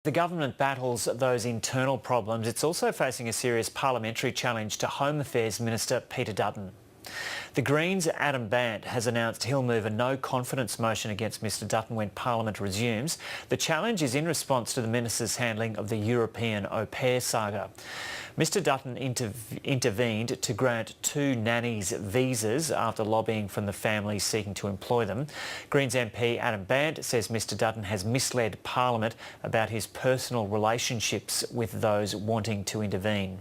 The government battles those internal problems. It's also facing a serious parliamentary challenge to Home Affairs Minister Peter Dutton. The Greens' Adam Bandt has announced he'll move a no-confidence motion against Mr Dutton when Parliament resumes. The challenge is in response to the minister's handling of the European au pair saga. Mr Dutton intervened to grant 2 nannies visas after lobbying from the families seeking to employ them. Greens MP Adam Bandt says Mr Dutton has misled Parliament about his personal relationships with those wanting to intervene.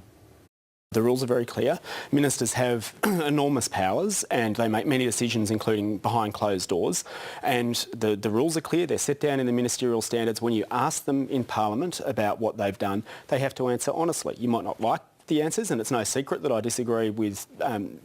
The rules are very clear. Ministers have enormous powers and they make many decisions, including behind closed doors. And the rules are clear. They're set down in the ministerial standards. When you ask them in Parliament about what they've done, they have to answer honestly. You might not like the answers, and it's no secret that I disagree with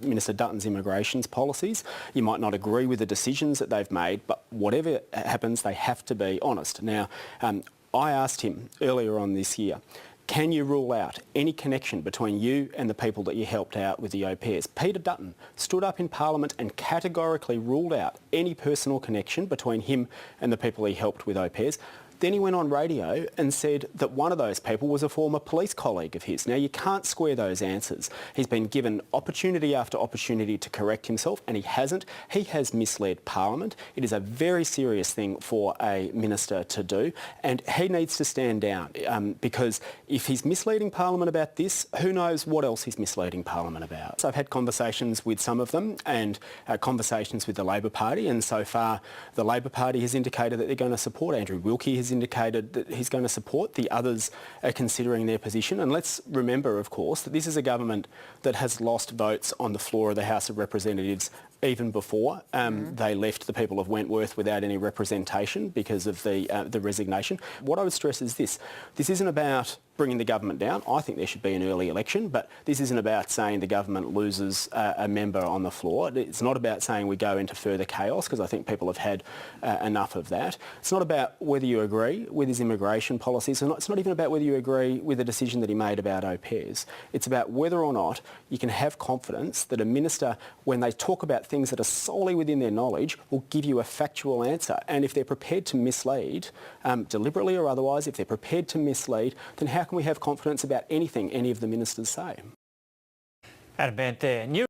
Minister Dutton's immigration policies. You might not agree with the decisions that they've made, but whatever happens, they have to be honest. Now, I asked him earlier on this year, can you rule out any connection between you and the people that you helped out with the au pairs? Peter Dutton stood up in Parliament and categorically ruled out any personal connection between him and the people he helped with au pairs. Then he went on radio and said that one of those people was a former police colleague of his. Now, you can't square those answers. He's been given opportunity after opportunity to correct himself, and he hasn't. He has misled Parliament. It is a very serious thing for a minister to do, and he needs to stand down because if he's misleading Parliament about this, who knows what else he's misleading Parliament about. So I've had conversations with some of them and conversations with the Labor Party, and so far the Labor Party has indicated that they're going to support Andrew Wilkie, has indicated that he's going to support. The others are considering their position. And let's remember, of course, that this is a government that has lost votes on the floor of the House of Representatives even before they left the people of Wentworth without any representation because of the resignation. What I would stress is this. This isn't about bringing the government down. I think there should be an early election, but this isn't about saying the government loses a member on the floor. It's not about saying we go into further chaos, because I think people have had enough of that. It's not about whether you agree with his immigration policies. It's not even about whether you agree with the decision that he made about au pairs. It's about whether or not you can have confidence that a minister, when they talk about things that are solely within their knowledge, will give you a factual answer. And if they're prepared to mislead, deliberately or otherwise, if they're prepared to mislead, then how can we have confidence about anything any of the ministers say? Adam Bandt there.